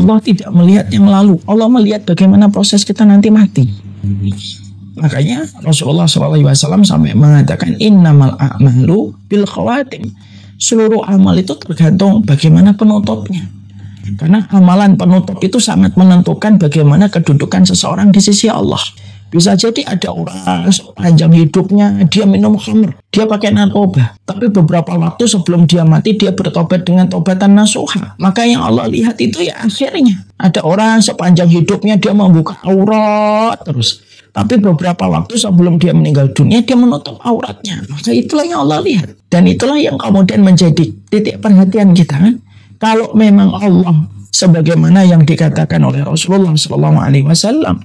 Allah tidak melihat yang lalu. Allah melihat bagaimana proses kita nanti mati. Makanya Rasulullah SAW sampai mengatakan innamal a'malu bil khawatim. Seluruh amal itu tergantung bagaimana penutupnya. Karena amalan penutup itu sangat menentukan bagaimana kedudukan seseorang di sisi Allah. Bisa jadi ada orang sepanjang hidupnya dia minum khamr, dia pakai narkoba, tapi beberapa waktu sebelum dia mati dia bertobat dengan tobatan nasuha. Maka yang Allah lihat itu ya akhirnya. Ada orang sepanjang hidupnya dia membuka aurat terus, tapi beberapa waktu sebelum dia meninggal dunia dia menutup auratnya. Maka itulah yang Allah lihat. Dan itulah yang kemudian menjadi titik perhatian kita kan. Kalau memang Allah sebagaimana yang dikatakan oleh Rasulullah SAW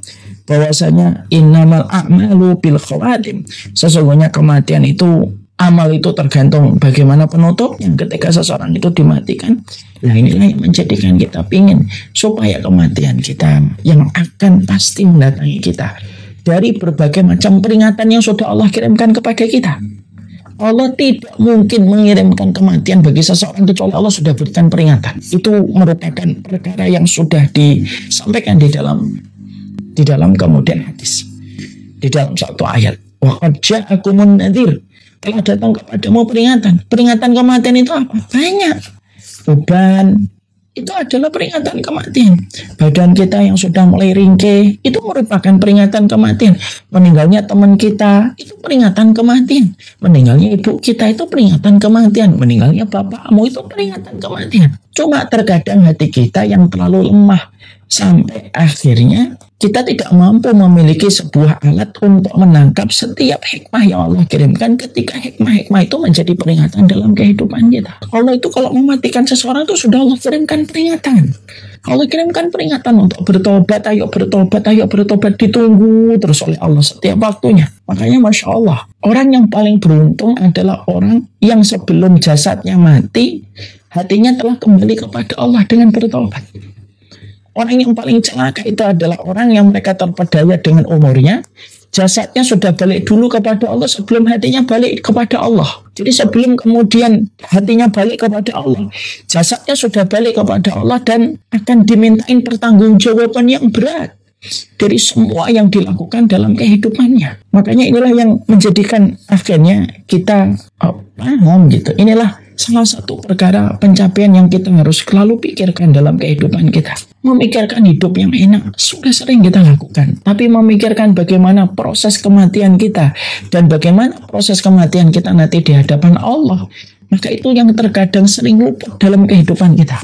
bahwasanya innamal a'malu bil khawatim, sesungguhnya kematian itu, amal itu tergantung bagaimana penutupnya. Ketika seseorang itu dimatikan, nah inilah yang menjadikan kita pingin supaya kematian kita yang akan pasti mendatangi kita dari berbagai macam peringatan yang sudah Allah kirimkan kepada kita. Allah tidak mungkin mengirimkan kematian bagi seseorang kecuali Allah sudah berikan peringatan. Itu merupakan perkara yang sudah disampaikan di dalam kemudian hadis, di dalam satu ayat. Wa qad ja'akumun nadhir, telah datang kepadamu peringatan. Peringatan kematian itu apa? Banyak. Beban itu adalah peringatan kematian. Badan kita yang sudah mulai ringkih itu merupakan peringatan kematian. Meninggalnya teman kita itu peringatan kematian. Meninggalnya ibu kita itu peringatan kematian. Meninggalnya bapakmu itu peringatan kematian. Cuma terkadang hati kita yang terlalu lemah sampai akhirnya kita tidak mampu memiliki sebuah alat untuk menangkap setiap hikmah yang Allah kirimkan ketika hikmah-hikmah itu menjadi peringatan dalam kehidupan kita. Allah itu kalau mematikan seseorang itu sudah Allah kirimkan peringatan. Allah kirimkan peringatan untuk bertobat, ayo bertobat, ditunggu terus oleh Allah setiap waktunya. Makanya Masya Allah, orang yang paling beruntung adalah orang yang sebelum jasadnya mati, hatinya telah kembali kepada Allah dengan bertobat. Orang yang paling celaka itu adalah orang yang mereka terpedaya dengan umurnya, jasadnya sudah balik dulu kepada Allah sebelum hatinya balik kepada Allah. Jadi sebelum kemudian hatinya balik kepada Allah, jasadnya sudah balik kepada Allah dan akan dimintain pertanggungjawaban yang berat dari semua yang dilakukan dalam kehidupannya. Makanya inilah yang menjadikan akhirnya kita paham gitu. Inilah salah satu perkara pencapaian yang kita harus selalu pikirkan dalam kehidupan kita. Memikirkan hidup yang enak sudah sering kita lakukan, tapi memikirkan bagaimana proses kematian kita dan bagaimana proses kematian kita nanti di hadapan Allah, maka itu yang terkadang sering luput dalam kehidupan kita.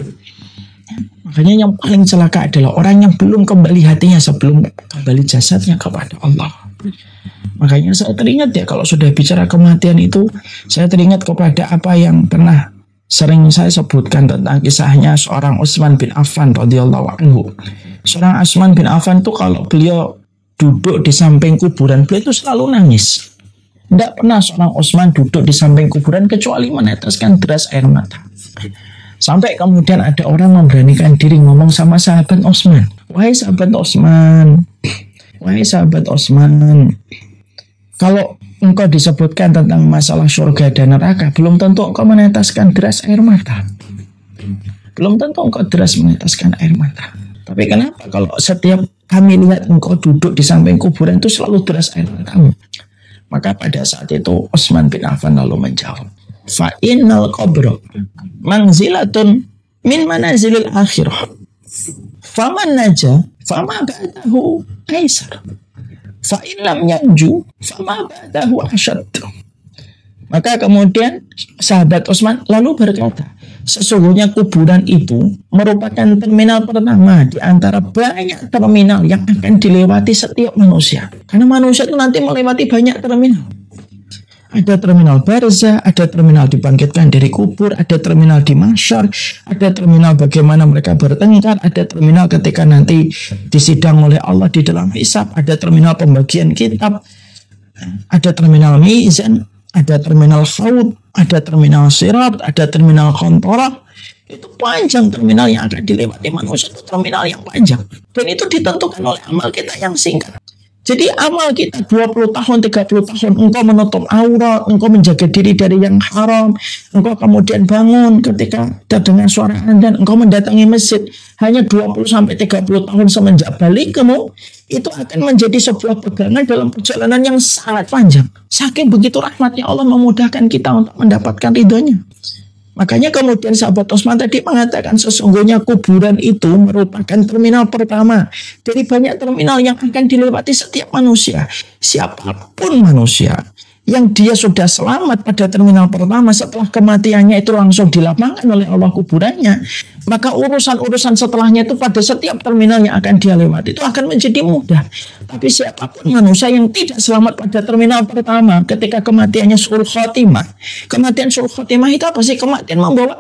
Makanya yang paling celaka adalah orang yang belum kembali hatinya sebelum kembali jasadnya kepada Allah. Makanya saya teringat ya, kalau sudah bicara kematian itu, saya teringat kepada apa yang pernah sering saya sebutkan tentang kisahnya seorang Utsman bin Affan radhiyallahu anhu. Seorang Utsman bin Affan itu kalau beliau duduk di samping kuburan, beliau itu selalu nangis. Tidak pernah seorang Utsman duduk di samping kuburan kecuali meneteskan deras air mata. Sampai kemudian ada orang memberanikan diri ngomong sama sahabat Utsman, wahai sahabat Utsman, kalau engkau disebutkan tentang masalah surga dan neraka, belum tentu engkau meneteskan deras air mata. Belum tentu engkau deras meneteskan air mata. Tapi kenapa kalau setiap kami lihat engkau duduk di samping kuburan itu selalu deras air matamu? Maka pada saat itu Utsman bin Affan lalu menjawab, fa innal qabra manzilatun min manazilil akhirah. Faman naja fama ba'dahu aisar. Fa in lam yanju fama ba'dahu asyad. Maka kemudian sahabat Utsman lalu berkata, sesungguhnya kuburan itu merupakan terminal pertama di antara banyak terminal yang akan dilewati setiap manusia. Karena manusia itu nanti melewati banyak terminal. Ada terminal barzah, ada terminal dibangkitkan dari kubur, ada terminal di mahsyar, ada terminal bagaimana mereka bertengkar, ada terminal ketika nanti disidang oleh Allah di dalam hisab, ada terminal pembagian kitab, ada terminal mizan, ada terminal khaut, ada terminal sirat, ada terminal kontorah. Itu panjang terminal yang akan dilewati manusia, itu terminal yang panjang. Dan itu ditentukan oleh amal kita yang singkat. Jadi amal kita 20 tahun, 30 tahun, engkau menutup aurat, engkau menjaga diri dari yang haram, engkau kemudian bangun ketika terdengar suara adzan, engkau mendatangi masjid, hanya 20 sampai 30 tahun semenjak balik kamu, itu akan menjadi sebuah pegangan dalam perjalanan yang sangat panjang. Saking begitu rahmatnya Allah memudahkan kita untuk mendapatkan ridhonya. Makanya kemudian sahabat Utsman tadi mengatakan sesungguhnya kuburan itu merupakan terminal pertama dari banyak terminal yang akan dilewati setiap manusia. Siapapun manusia yang dia sudah selamat pada terminal pertama setelah kematiannya itu langsung dilapangkan oleh Allah kuburannya, maka urusan-urusan setelahnya itu pada setiap terminal yang akan dia lewati itu akan menjadi mudah. Tapi siapapun manusia yang tidak selamat pada terminal pertama ketika kematiannya su'ul khotimah, kematian su'ul khotimah itu apa sih? Kematian membawa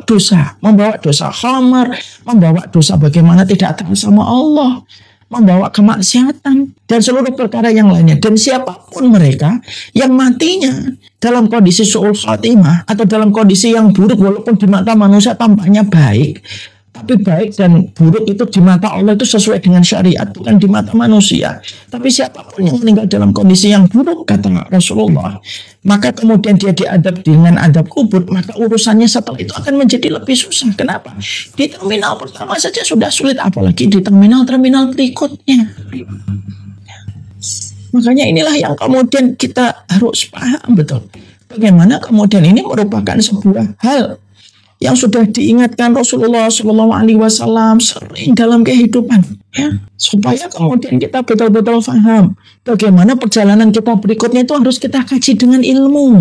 dosa khamar, membawa dosa bagaimana tidak taat sama Allah, membawa kemaksiatan dan seluruh perkara yang lainnya. Dan siapapun mereka yang matinya dalam kondisi su'ul khatimah atau dalam kondisi yang buruk, walaupun di mata manusia tampaknya baik, tapi baik dan buruk itu di mata Allah itu sesuai dengan syariat, bukan di mata manusia. Tapi siapapun yang meninggal dalam kondisi yang buruk, kata Rasulullah, maka kemudian dia diadab dengan adab kubur, maka urusannya setelah itu akan menjadi lebih susah. Kenapa? Di terminal pertama saja sudah sulit, apalagi di terminal-terminal berikutnya. Makanya inilah yang kemudian kita harus paham betul. Bagaimana kemudian ini merupakan sebuah hal yang sudah diingatkan Rasulullah SAW sering dalam kehidupan, ya, supaya kemudian kita betul-betul paham bagaimana perjalanan kita berikutnya itu harus kita kaji dengan ilmu.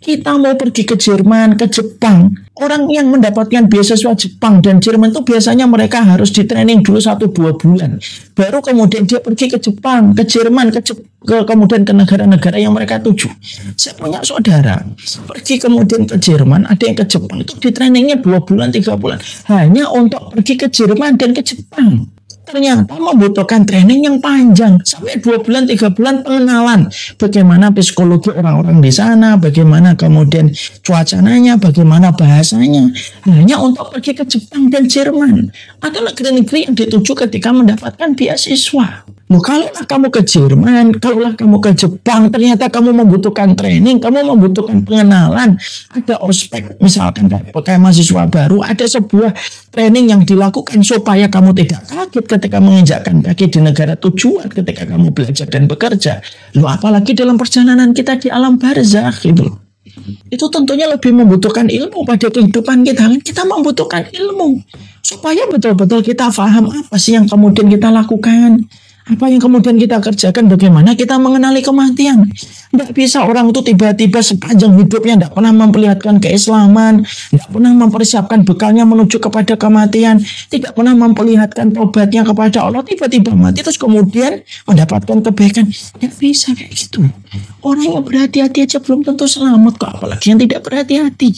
Kita mau pergi ke Jerman, ke Jepang, orang yang mendapatkan beasiswa Jepang dan Jerman itu biasanya mereka harus di training dulu 1-2 bulan, baru kemudian dia pergi ke Jepang, ke Jerman, kemudian ke negara-negara yang mereka tuju. Saya punya saudara pergi kemudian ke Jerman, ada yang ke Jepang, itu di trainingnya 2 bulan, 3 bulan hanya untuk pergi ke Jerman dan ke Jepang. Ternyata membutuhkan training yang panjang sampai 2 bulan, 3 bulan pengenalan bagaimana psikologi orang-orang di sana, bagaimana kemudian cuacanya, bagaimana bahasanya, hanya untuk pergi ke Jepang dan Jerman atau negeri-negeri yang dituju ketika mendapatkan beasiswa. Loh, kalaulah kamu ke Jerman, kalaulah kamu ke Jepang, ternyata kamu membutuhkan training, kamu membutuhkan pengenalan, ada ospek misalkan kayak mahasiswa baru, ada sebuah training yang dilakukan supaya kamu tidak kaget ketika menginjakkan kaki di negara tujuan ketika kamu belajar dan bekerja. Loh, apalagi dalam perjalanan kita di alam barzakh gitu. Itu tentunya lebih membutuhkan ilmu pada kehidupan kita. Kita membutuhkan ilmu supaya betul-betul kita paham apa sih yang kemudian kita lakukan, apa yang kemudian kita kerjakan, bagaimana kita mengenali kematian. Tidak bisa orang itu tiba-tiba sepanjang hidupnya tidak pernah memperlihatkan keislaman, tidak pernah mempersiapkan bekalnya menuju kepada kematian, tidak pernah memperlihatkan tobatnya kepada Allah, tiba-tiba mati terus kemudian mendapatkan kebaikan. Tidak bisa kayak gitu. Orang yang berhati-hati aja belum tentu selamat kok, apalagi yang tidak berhati-hati.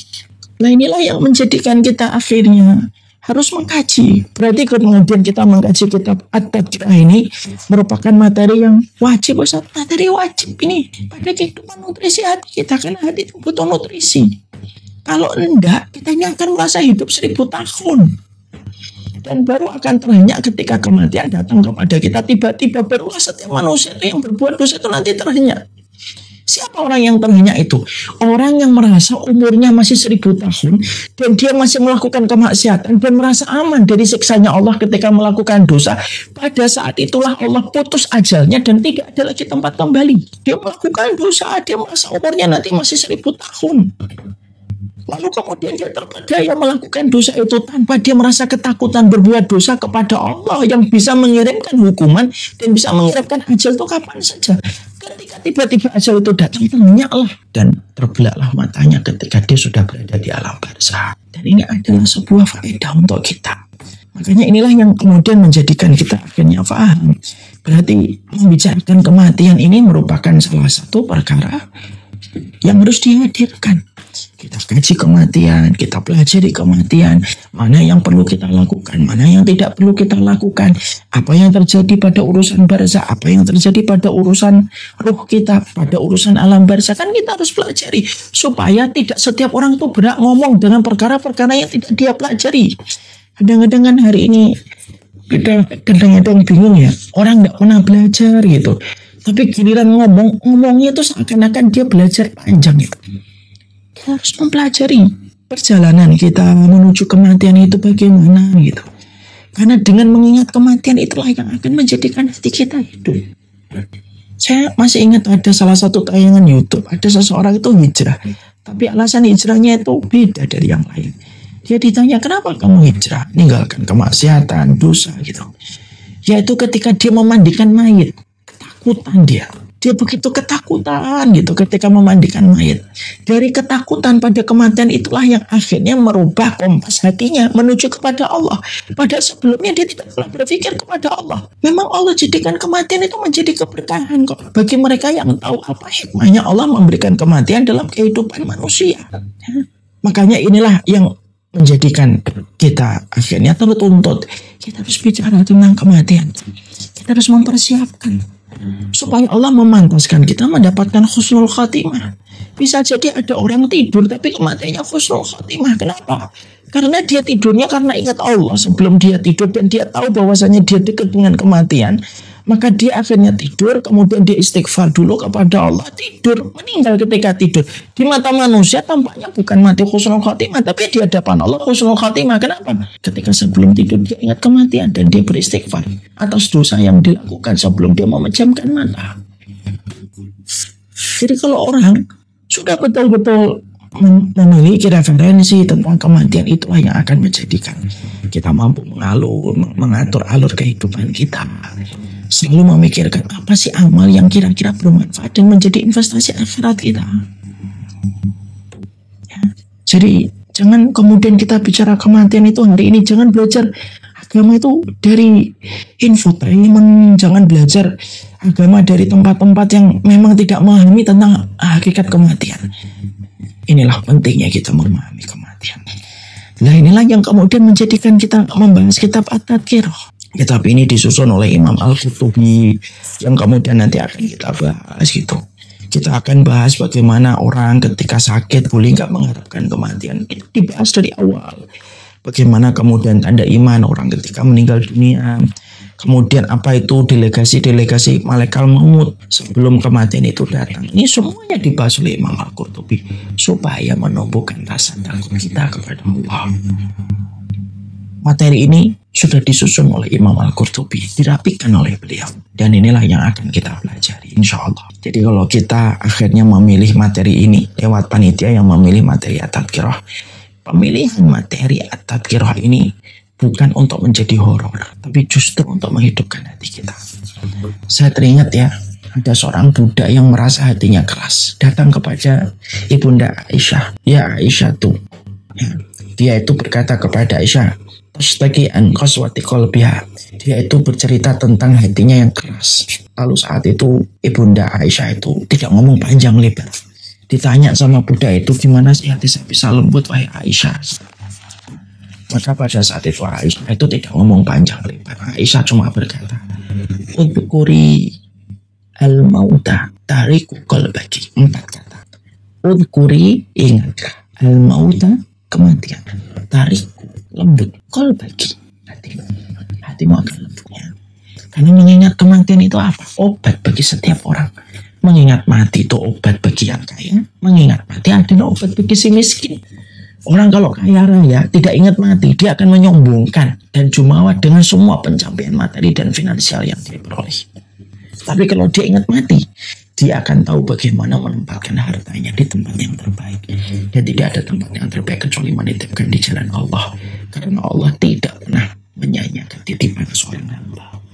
Nah, inilah yang menjadikan kita akhirnya harus mengkaji. Berarti kemudian kita mengkaji kitab At-Tadkirah ini merupakan materi yang wajib, Ustaz. Materi wajib ini pada kehidupan nutrisi hati kita, karena hati itu butuh nutrisi. Kalau enggak, kita ini akan merasa hidup 1000 tahun dan baru akan terhenyak ketika kematian datang kepada kita. Tiba-tiba barulah setiap manusia yang berbuat dosa itu nanti terhenyak. Siapa orang yang terhenyak itu? Orang yang merasa umurnya masih 1000 tahun dan dia masih melakukan kemaksiatan dan merasa aman dari siksanya Allah ketika melakukan dosa. Pada saat itulah Allah putus ajalnya dan tidak ada lagi tempat kembali. Dia melakukan dosa, dia merasa umurnya nanti masih 1000 tahun. Lalu kemudian dia terpedaya melakukan dosa itu tanpa dia merasa ketakutan berbuat dosa kepada Allah yang bisa mengirimkan hukuman dan bisa mengirimkan ajal itu kapan saja. Ketika tiba-tiba ajal itu datang, ternyaklah dan terbelaklah matanya ketika dia sudah berada di alam barzakh. Dan ini adalah sebuah faedah untuk kita. Makanya inilah yang kemudian menjadikan kita akhirnya paham. Berarti membicarakan kematian ini merupakan salah satu perkara yang harus dihadirkan. Kita kaji kematian, kita pelajari kematian, mana yang perlu kita lakukan, mana yang tidak perlu kita lakukan, apa yang terjadi pada urusan barzakh, apa yang terjadi pada urusan ruh kita, pada urusan alam barzakh. Kan kita harus pelajari supaya tidak setiap orang itu berhak ngomong dengan perkara-perkara yang tidak dia pelajari. Kadang-kadang hari ini kita kadang-kadang bingung ya, orang tidak pernah belajar gitu. Tapi giliran ngomongnya itu seakan-akan dia belajar panjang itu. Kita harus mempelajari perjalanan kita menuju kematian itu bagaimana gitu. Karena dengan mengingat kematian itulah yang akan menjadikan hati kita hidup. Saya masih ingat ada salah satu tayangan YouTube, ada seseorang itu hijrah, tapi alasan hijrahnya itu beda dari yang lain. Dia ditanya, kenapa kamu hijrah? Ninggalkan kemaksiatan, dosa gitu. Yaitu ketika dia memandikan mayit, ketakutan dia. Dia begitu ketakutan gitu ketika memandikan mayit. Dari ketakutan pada kematian itulah yang akhirnya merubah kompas hatinya menuju kepada Allah. Padahal sebelumnya dia tidak pernah berpikir kepada Allah. Memang Allah jadikan kematian itu menjadi keberkahan kok. Bagi mereka yang tahu apa hikmahnya Allah memberikan kematian dalam kehidupan manusia. Makanya inilah yang menjadikan kita akhirnya tertuntut. Kita harus bicara tentang kematian. Kita harus mempersiapkan supaya Allah memantaskan kita mendapatkan husnul khatimah. Bisa jadi ada orang tidur tapi kematiannya husnul khatimah. Kenapa? Karena dia tidurnya karena ingat Allah sebelum dia tidur dan dia tahu bahwasanya dia dekat dengan kematian. Maka dia akhirnya tidur, kemudian dia istighfar dulu kepada Allah, tidur, meninggal ketika tidur. Di mata manusia tampaknya bukan mati husnul khatimah, tapi di hadapan Allah husnul khatimah. Kenapa? Ketika sebelum tidur dia ingat kematian dan dia beristighfar atas dosa yang dilakukan sebelum dia memejamkan mata. Jadi kalau orang sudah betul-betul memiliki referensi tentang kematian, itulah yang akan menjadikan kita mampu mengatur alur kehidupan kita. Selalu memikirkan apa sih amal yang kira-kira bermanfaat dan menjadi investasi akhirat kita. Ya. Jadi jangan kemudian kita bicara kematian itu hari ini, jangan belajar agama itu dari infotainment, jangan belajar agama dari tempat-tempat yang memang tidak memahami tentang hakikat kematian. Inilah pentingnya kita memahami kematian. Nah inilah yang kemudian menjadikan kita membahas kitab At-Tadhkirah. Kitab ini disusun oleh Imam Al-Qurtubi yang kemudian nanti akan kita bahas gitu. Kita akan bahas bagaimana orang ketika sakit boleh nggak mengharapkan kematian. Itu dibahas dari awal. Bagaimana kemudian tanda iman orang ketika meninggal dunia. Kemudian apa itu delegasi malaikat maut sebelum kematian itu datang. Ini semuanya dibahas oleh Imam Al-Qurtubi supaya menumbuhkan rasa takut kita kepada Allah. Materi ini sudah disusun oleh Imam Al-Qurtubi, dirapikan oleh beliau. Dan inilah yang akan kita pelajari, insya Allah. Jadi kalau kita akhirnya memilih materi ini lewat panitia yang memilih materi At-Tadhkirah, pemilihan materi At-Tadhkirah ini bukan untuk menjadi horor, tapi justru untuk menghidupkan hati kita. Saya teringat ya, ada seorang budak yang merasa hatinya keras, datang kepada Ibunda Aisyah. Ya Aisyah tuh, ya, dia itu berkata kepada Aisyah, tashtaki an qaswati qalbiha. Dia itu bercerita tentang hatinya yang keras. Lalu saat itu Ibunda Aisyah itu tidak ngomong panjang lebar. Ditanya sama budak itu, gimana sih hati saya bisa lembut wahai Aisyah? Maka pada saat itu Aisyah itu tidak ngomong panjang lebar. Aisyah cuma berkata, udhkuri al-mauta tariku qalbaki. 4 kata. Udhkuri, ingatlah, al-mauta, kematian, tariku, lembut, qalbaki, hatimu akan lembutnya. Karena mengingat kematian itu apa? Obat bagi setiap orang. Mengingat mati itu obat bagi yang kaya, mengingat mati adalah obat bagi si miskin. Orang kalau kaya raya tidak ingat mati, dia akan menyombongkan dan jumawa dengan semua pencapaian materi dan finansial yang dia peroleh. Tapi kalau dia ingat mati, dia akan tahu bagaimana menempatkan hartanya di tempat yang terbaik. Dan tidak ada tempat yang terbaik kecuali menitipkan di jalan Allah. Karena Allah tidak pernah menyanyiakan titipan seorang hamba.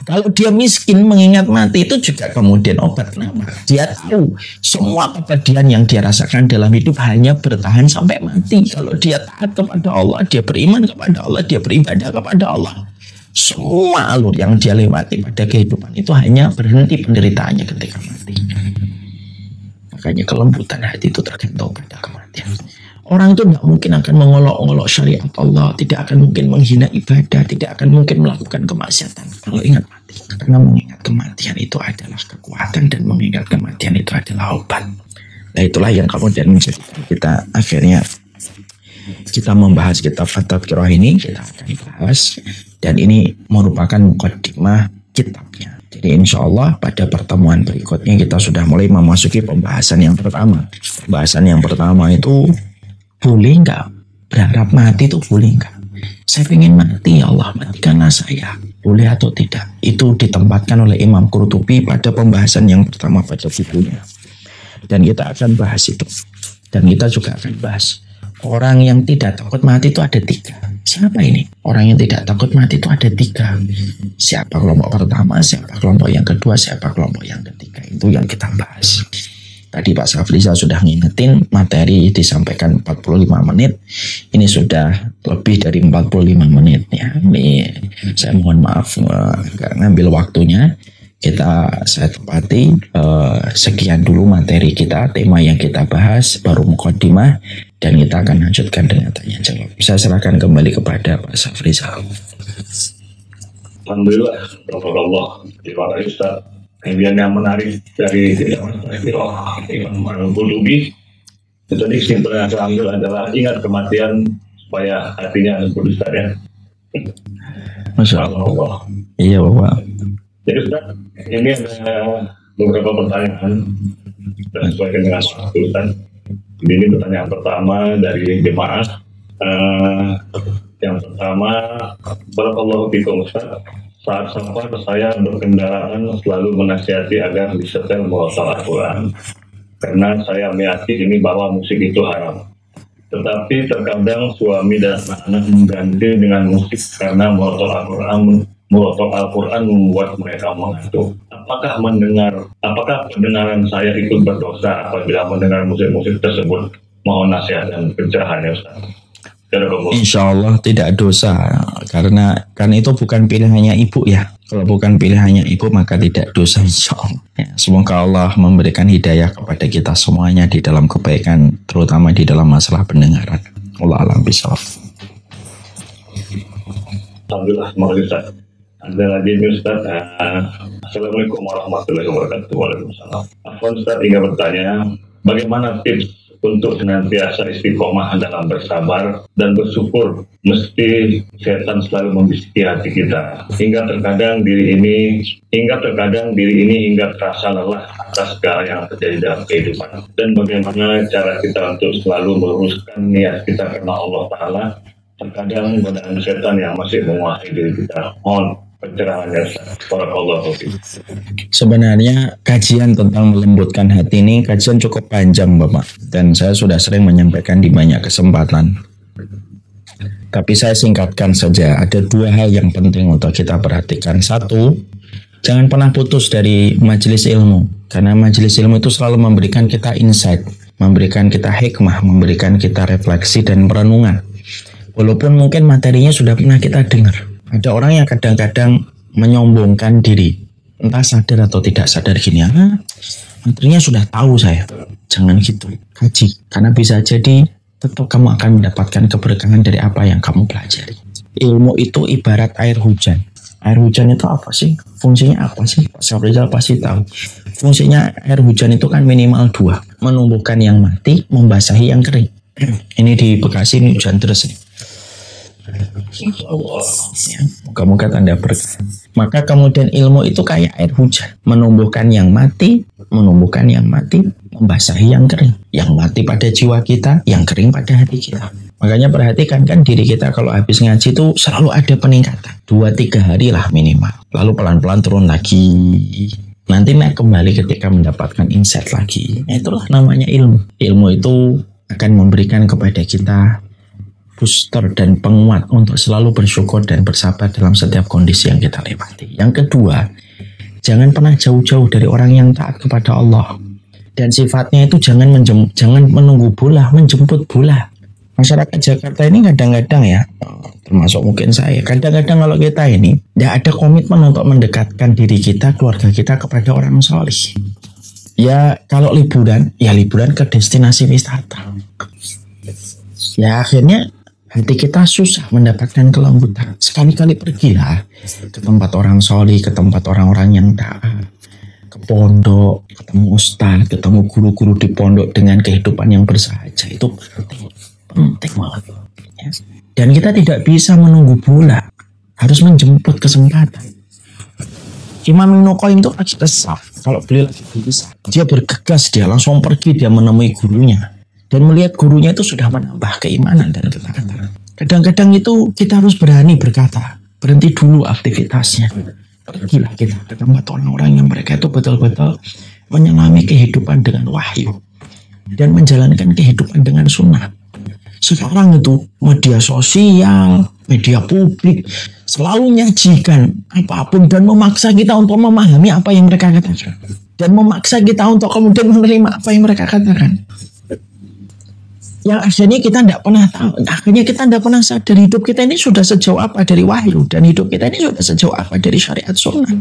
Kalau dia miskin, mengingat mati itu juga kemudian obat. Kenapa? Dia tahu semua kepedihan yang dia rasakan dalam hidup hanya bertahan sampai mati. Kalau dia taat kepada Allah, dia beriman kepada Allah, dia beribadah kepada Allah, semua alur yang dia lewati pada kehidupan itu hanya berhenti penderitaannya ketika mati. Makanya kelembutan hati itu tergantung pada kematian. Orang itu tidak mungkin akan mengolok-olok syariat Allah, tidak akan mungkin menghina ibadah, tidak akan mungkin melakukan kemaksiatan kalau ingat mati. Karena mengingat kematian itu adalah kekuatan dan mengingat kematian itu adalah obat. Nah itulah yang kemudian menjadikan kita akhirnya kita membahas kitab At-Tadhkirah ini, kita akan bahas, dan ini merupakan muqaddimah kitabnya. Jadi insya Allah pada pertemuan berikutnya kita sudah mulai memasuki pembahasan yang pertama. Pembahasan yang pertama itu, boleh nggak berharap mati itu boleh nggak? Saya ingin mati, ya Allah matikanlah saya. Boleh atau tidak? Itu ditempatkan oleh Imam Qurtubi pada pembahasan yang pertama pada bukunya. Dan kita akan bahas itu. Dan kita juga akan bahas orang yang tidak takut mati itu ada 3. Siapa ini? Orang yang tidak takut mati itu ada 3. Siapa kelompok pertama, siapa kelompok yang kedua, siapa kelompok yang ketiga. Itu yang kita bahas. Tadi Pak Safriza sudah ngingetin materi disampaikan 45 menit. Ini sudah lebih dari 45 menit ya. Ini saya mohon maaf nggak ngambil waktunya. Saya tepati sekian dulu materi kita, tema yang kita bahas, baru mukadimah, dan kita akan lanjutkan dengan tanya jawab. Saya serahkan kembali kepada Pak Safriza. Alhamdulillah, terima kasih Ustaz. Yang menarik dari Imam Qurtubi itu kesimpulan yang saya ambil adalah ingat kematian supaya hatinya lembut, Ustaz ya. Masya Allah. Iya Bapak. Jadi Ustaz, ini ada beberapa pertanyaan dan sesuai dengan waktu Ustaz. Ini pertanyaan pertama dari jemaah. Yang pertama, barakallahu fikum Ustaz. Saat safar saya berkendaraan selalu menasihati agar disetel murotal Al-Quran karena saya meyakini bahwa musik itu haram. Tetapi terkadang suami dan anak mengganti dengan musik karena murotal Al-Quran membuat mereka mengantuk. Apakah pendengaran saya itu berdosa apabila mendengar musik-musik tersebut? Mohon nasihat dan pencerahan ya Ustaz. Insya Allah tidak dosa, karena kan itu bukan pilihannya ibu ya. Kalau bukan pilihannya ibu maka tidak dosa insya Allah. Ya, semoga Allah memberikan hidayah kepada kita semuanya di dalam kebaikan, terutama di dalam masalah pendengaran. Allah alam bisawab. Alhamdulillah, terima kasih Ustaz. Ada lagi Ustaz. Assalamualaikum warahmatullahi wabarakatuh. Waalaikumsalam. Afwan Ustaz ingin bertanya, bagaimana tips untuk senantiasa istiqomah dalam bersabar dan bersyukur meski setan selalu membisiki hati kita hingga terkadang diri ini hingga terasa lelah atas segala yang terjadi dalam kehidupan, dan bagaimana cara kita untuk selalu meluruskan niat kita karena Allah Ta'ala terkadang godaan setan yang masih menguasai diri kita. Mohon pencerahannya. Sebenarnya kajian tentang melembutkan hati ini kajian cukup panjang Bapak, dan saya sudah sering menyampaikan di banyak kesempatan. Tapi saya singkatkan saja, ada 2 hal yang penting untuk kita perhatikan. 1, jangan pernah putus dari majelis ilmu, karena majelis ilmu itu selalu memberikan kita insight, memberikan kita hikmah, memberikan kita refleksi dan perenungan. Walaupun mungkin materinya sudah pernah kita dengar. Ada orang yang kadang-kadang menyombongkan diri, entah sadar atau tidak sadar gini, materinya sudah tahu saya. Jangan gitu, kaji, karena bisa jadi tetap kamu akan mendapatkan keberkahan dari apa yang kamu pelajari. Ilmu itu ibarat air hujan. Air hujan itu apa sih? Fungsinya apa sih? Pak Safrizal pasti tahu. Fungsinya air hujan itu kan minimal 2, menumbuhkan yang mati, membasahi yang kering. Ini di Bekasi ini hujan terus nih. Ya, moga-moga tanda berkah. Maka kemudian ilmu itu kayak air hujan, menumbuhkan yang mati, membasahi yang kering. Yang mati pada jiwa kita, yang kering pada hati kita. Makanya perhatikan kan diri kita kalau habis ngaji itu selalu ada peningkatan. 2-3 hari lah minimal. Lalu pelan-pelan turun lagi. Nanti naik kembali ketika mendapatkan insight lagi. Itulah namanya ilmu. Ilmu itu akan memberikan kepada kita booster dan penguat untuk selalu bersyukur dan bersabar dalam setiap kondisi yang kita lewati. Yang kedua, jangan pernah jauh-jauh dari orang yang taat kepada Allah. Dan sifatnya itu jangan menunggu bola, menjemput bola. Masyarakat Jakarta ini kadang-kadang ya, termasuk mungkin saya, kadang-kadang kalau kita ini tidak ada komitmen untuk mendekatkan diri kita, keluarga kita kepada orang soleh. Ya kalau liburan, ya liburan ke destinasi wisata. Ya akhirnya hati kita susah mendapatkan kelembutan. Sekali-kali pergilah ke tempat orang soleh, ke tempat orang-orang yang taat, ke pondok, ketemu ustaz, ketemu guru-guru di pondok dengan kehidupan yang bersahaja. Itu penting banget. Ya. Dan kita tidak bisa menunggu bola, harus menjemput kesempatan. Imam Ibnu Qayyim itu lagi resah. Kalau beliau lagi gelisah, dia bergegas, dia langsung pergi, dia menemui gurunya dan melihat gurunya itu sudah menambah keimanan dan ketaatan. Kadang-kadang itu kita harus berani berkata, berhenti dulu aktivitasnya. Pergilah kita ke tempat orang-orang yang mereka itu betul-betul menyelami kehidupan dengan wahyu dan menjalankan kehidupan dengan sunnah. Sekarang itu media sosial, media publik selalu menyajikan apapun dan memaksa kita untuk memahami apa yang mereka katakan dan memaksa kita untuk kemudian menerima apa yang mereka katakan. Yang akhirnya kita tidak pernah tahu, akhirnya kita tidak pernah sadar hidup kita ini sudah sejauh apa dari wahyu dan hidup kita ini sudah sejauh apa dari syariat sunnah.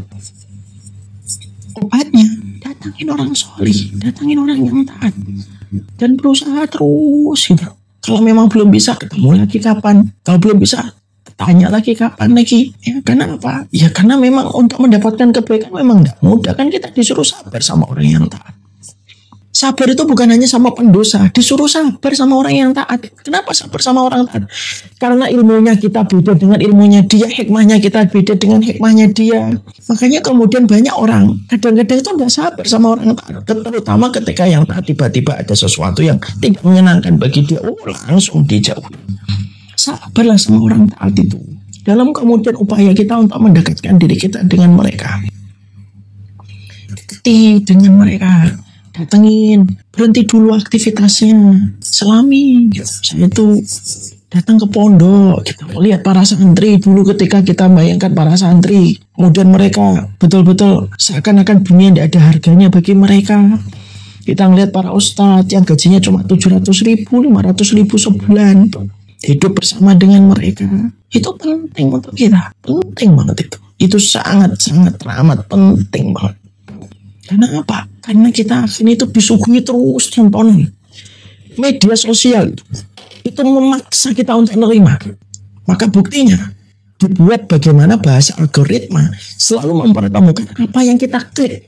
Obatnya, datangin orang solih, datangin orang yang taat dan berusaha terus gitu. Kalau memang belum bisa, ketemu lagi kapan. Kalau belum bisa, tanya lagi kapan lagi. Ya, karena apa? Ya karena memang untuk mendapatkan kebaikan memang tidak mudah. Kan kita disuruh sabar sama orang yang taat. Sabar itu bukan hanya sama pendosa, disuruh sabar sama orang yang taat. Kenapa sabar sama orang taat? Karena ilmunya kita beda dengan ilmunya dia, hikmahnya kita beda dengan hikmahnya dia. Makanya kemudian banyak orang kadang-kadang itu tidak sabar sama orang taat. Terutama ketika yang taat tiba-tiba ada sesuatu yang tidak menyenangkan bagi dia, langsung dijauhi. Sabarlah sama orang taat itu. Dalam kemudian upaya kita untuk mendekatkan diri kita dengan mereka. Dekati dengan mereka. Datengin, berhenti dulu aktivitasnya, selami gitu. Saya itu datang ke pondok gitu, lihat para santri dulu ketika kita bayangkan para santri, kemudian mereka betul-betul seakan-akan dunia tidak ada harganya bagi mereka. Kita ngelihat para ustadz yang gajinya cuma 700.000, 500.000 sebulan, hidup bersama dengan mereka. Itu penting untuk kita, penting banget itu. Itu sangat-sangat teramat penting banget. Karena apa? Karena kita ini itu disuguhi terus tontonan media sosial itu memaksa kita untuk menerima. Maka buktinya dibuat bagaimana bahasa algoritma selalu mempertemukan apa yang kita klik.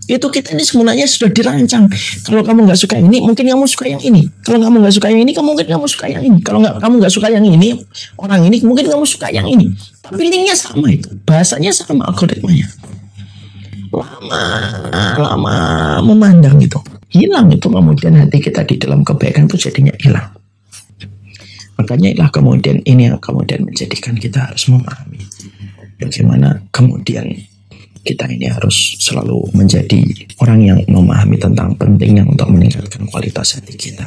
Itu kita ini sebenarnya sudah dirancang. Kalau kamu nggak suka ini, mungkin kamu suka yang ini. Kalau kamu nggak suka yang ini, mungkin kamu suka yang ini. Kalau kamu nggak suka yang ini, orang ini, mungkin kamu suka yang ini. Tapi linknya sama itu, bahasanya sama algoritmanya. Lama memandang itu hilang itu kemudian hati kita di dalam kebaikan itu jadinya hilang. Makanya itulah kemudian ini yang kemudian menjadikan kita harus memahami bagaimana kemudian kita ini harus selalu menjadi orang yang memahami tentang pentingnya untuk meningkatkan kualitas hati kita.